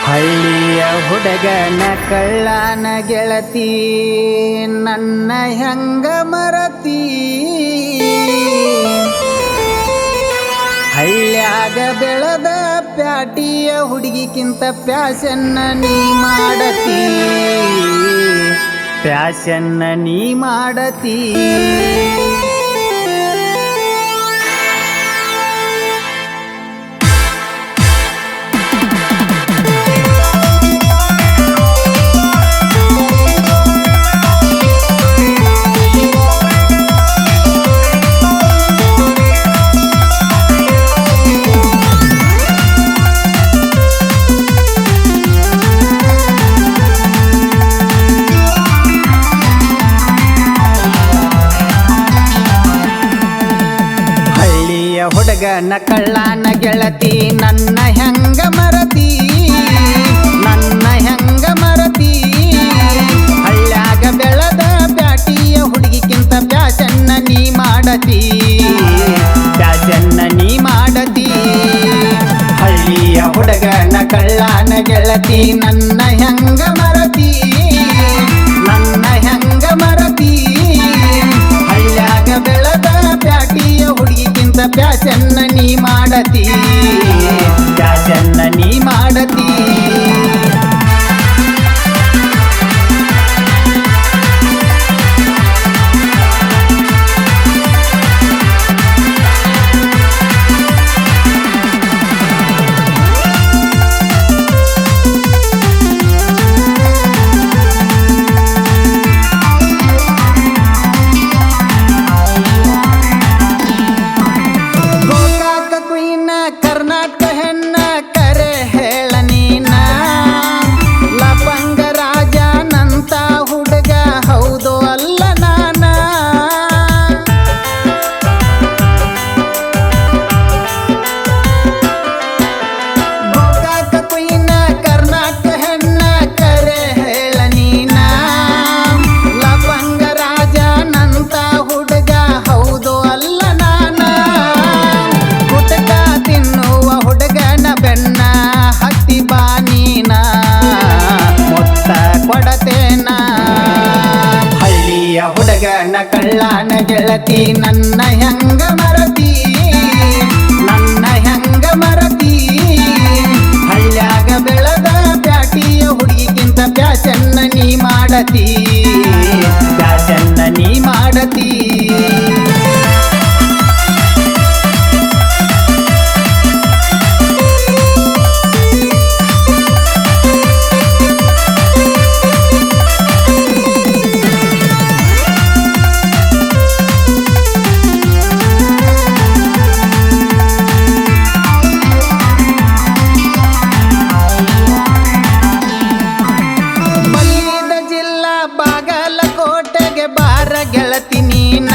ಹಳ್ಳಿಯ ಹುಡುಗನ ಕಳ್ಳನ ಗೆಳತಿ ನನ್ನ ಹೆಂಗ ಮರತಿ. ಹಳ್ಳ್ಯಾಗ ಬೆಳೆದ ಪ್ಯಾಟಿಯ ಹುಡುಗಿಕ್ಕಿಂತ ಪ್ಯಾಶನ್ನ ನೀ ಮಾಡತಿ, ಪ್ಯಾಶನ್ನ ನೀ ಮಾಡತಿ. ಹುಡುಗನ ಕಳ್ಳನ ಗೆಳತಿ ನನ್ನ ಹೆಂಗ ಮರತಿ, ನನ್ನ ಹೆಂಗ ಮರತಿ. ಹಳ್ಳ್ಯಾಗ ಬೆಳೆದ ಪ್ಯಾಟಿಯ ಹುಡುಗಿಕ್ಕಿಂತ ಪ್ಯಾಶನ್ನ ನೀ ಮಾಡತಿ, ಪ್ಯಾಶನ್ನ ನೀ ಮಾಡತಿ. ಹಳ್ಳಿಯ ಹುಡುಗನ ಕಳ್ಳನ ಗೆಳತಿ ನನ್ನ ಹೆಂಗ ಮರತಿ, ನನ್ನ ಹೆಂಗ ಮರತಿ. ಹಳ್ಳ್ಯಾಗ ಬೆಳೆದ ಪ್ಯಾಟಿಯ ಹುಡುಗಿಕ್ಕಿಂತ ಪ್ಯಾಶನ್ನ ನೀ ಮಾಡತಿ, ಪ್ಯಾಶನ್ನ ನೀ ಮಾಡತಿ. ಕರ್ನಾಟಕ ಹೆಣ್ಣ ಕರೆ ಹೇಳ ನೀನ, ಲಪಂಗ ರಾಜನಂತ ಹುಡುಗ ಹೌದು ಅಲ್ಲ ನಾನ. ಗೋಕಾಕ ಕುಯ್ನ ಕರ್ನಾಟಕ ಹೆಣ್ಣ ಕರೆ ಹೇಳ ನೀನ, ಲಪಂಗ ರಾಜನಂತ ಹುಡುಗ ಹೌದು ಅಲ್ಲ ನಾನ. ಗುಟಕ ತಿನ್ನುವ ಹುಡುಗನ ಬೆನ್ನ ಹತ್ತಿ ಬಾನೀನ ಮೊತ್ತ ಕೊಡತೇನ. ಹಳ್ಳಿಯ ಹುಡುಗನ ಕಳ್ಳನ ಗೆಳತಿ ನನ್ನ ಹೆಂಗ ಮರತಿ, ನನ್ನ ಹೆಂಗ ಮರತಿ. ಹಳ್ಳ್ಯಾಗ ಬೆಳೆದ ಪ್ಯಾಟಿಯ ಹುಡುಗಿಗಿಂತ ಪ್ಯಾಶನ್ನ ನೀ ಮಾಡತಿ, ಪ್ಯಾಶನ್ನ ನೀ ಮಾಡತಿ. ಬಾಗಲಕೋಟೆಗೆ ಬಾರ ಗೆಳತಿ ನೀನ,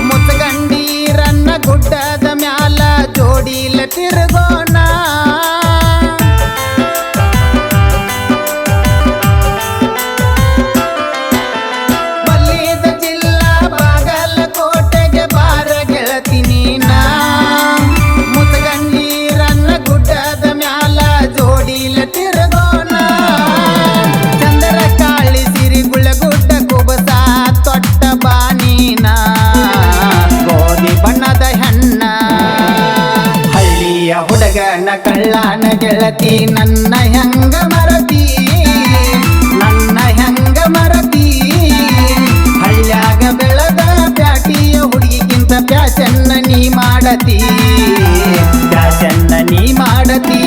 ಮುತ್ತಗಂಡೀರನ್ನ ಗುಡ್ಡದ ಮ್ಯಾಲ ಜೋಡಿಲ ತಿರುಗೋಣ. ಬಲ್ಲಿದ ಜಿಲ್ಲಾ ಬಾಗಲಕೋಟೆಗೆ ಬಾರ ಗೆಳತಿ ನೀನ, ಮುತ್ತಗಂಡೀರನ್ನ ಗುಡ್ಡದ ಮ್ಯಾಲ ಜೋಡಿಲ ತಿರುಗೋಣ. ಗುಳ್ಳೆಗುಡ್ಡ ಕುಬಸ ತೊಟ್ಟ ಬಾನೀನ ಗೋಧಿ ಬಣ್ಣದ ಹೆಣ್ಣ. ಹಳ್ಳಿಯ ಹುಡುಗನ ಕಳ್ಳನ ಗೆಳತಿ ನನ್ನ ಹೆಂಗ ಮರತಿ, ನನ್ನ ಹೆಂಗ ಮರತಿ. ಹಳ್ಳ್ಯಾಗ ಬೆಳೆದ ಪ್ಯಾಟಿಯ ಹುಡುಗಿಗಿಂತ ಪ್ಯಾಶನ್ನ ನೀ ಮಾಡತಿ, ಪ್ಯಾಶನ್ನ ನೀ ಮಾಡತಿ.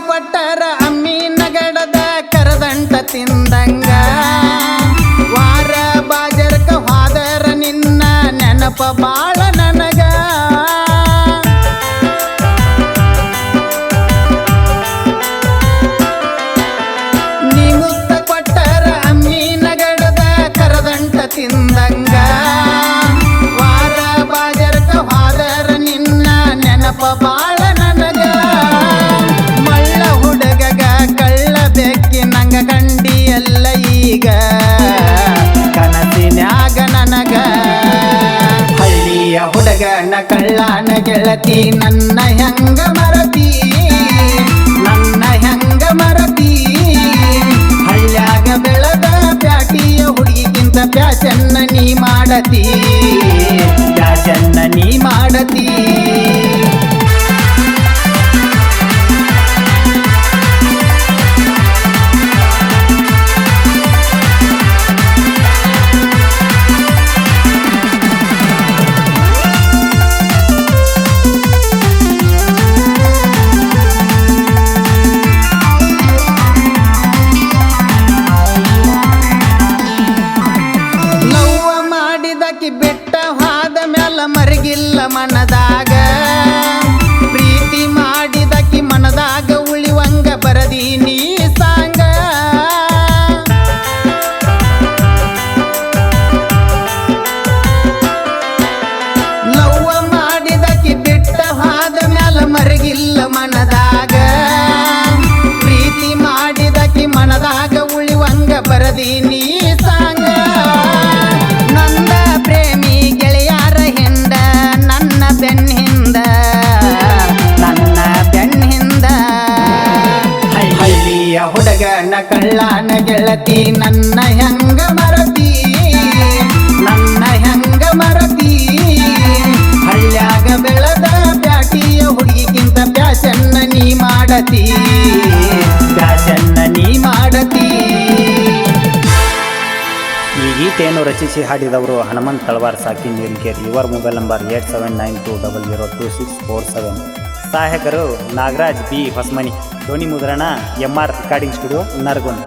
ಕೊಟ್ಟರ ಅಮ್ಮಿ ಗೆಳತಿ ನನ್ನ ಹೆಂಗ ಮರತಿ ನನ್ನ ಹೆಂಗ ಮರತಿ ಹಳ್ಳ್ಯಾಗ ಬೆಳೆದ ಪ್ಯಾಟಿಯ ಹುಡುಗಿಗಿಂತ ಪ್ಯಾಚನ್ನ ನೀ ಮಾಡತಿ ಪ್ಯಾಚನ್ನ ನೀ ಮಾಡತಿ ಬೆಟ್ಟ ಹಾದ ಮ್ಯಾಲ ಮರಗಿಲ್ಲ ಮನದಾಗ ಪ್ರೀತಿ ಮಾಡಿದಕಿ ಮನದಾಗ ಉಳಿವಂಗ ಬರದಿ ನೀ ಸಾಂಗ ಲವ್ವ ಮಾಡಿದಕಿ ಬೆಟ್ಟ ಹಾದ ಮ್ಯಾಲ ಮರಗಿಲ್ಲ ಮನದಾಗ ಪ್ರೀತಿ ಮಾಡಿದಕಿ ಮನದಾಗ ಉಳಿವಂಗ ಬರದಿ ನೀ ಸಾಂಗ ಪ್ರೇಮಿ ಗೆಳೆಯಾರ ಹಿಂದ ನನ್ನ ಬೆನ್ನಿಂದ ಹಳ್ಳಿಯ ಹುಡುಗನ ಕಳ್ಳನ ಗೆಳತಿ ನನ್ನ ಹೆಂಗ ಮರತಿ ನನ್ನ ಹೆಂಗ ಮರತಿ ಹಳ್ಳ್ಯಾಗ ಬೆಳೆದ ಪ್ಯಾಟಿಯ ಹುಡುಗಿಗಿಂತ ಪ್ಯಾಚನ್ನ ನೀ ಮಾಡತಿ ಪ್ಯಾಚನ್ನ ನೀ ಮಾಡತಿ. ಈ ಗೀತೆಯನ್ನು ರಚಿಸಿ ಹಾಡಿದವರು ಹನುಮಂತ್ ತಳವಾರ್ ಸಾಕಿ ನೀಲಕೇರಿ. ಇವರ ಮೊಬೈಲ್ ನಂಬರ್ 8792002647. ಸಹಾಯಕರು ನಾಗರಾಜ್ ಬಿ ಹೊಸಮನಿ. ಧ್ವನಿ ಮುದ್ರಣ MR ರೆಕಾರ್ಡಿಂಗ್ ಸ್ಟುಡಿಯೋ ನರಗುಂದ.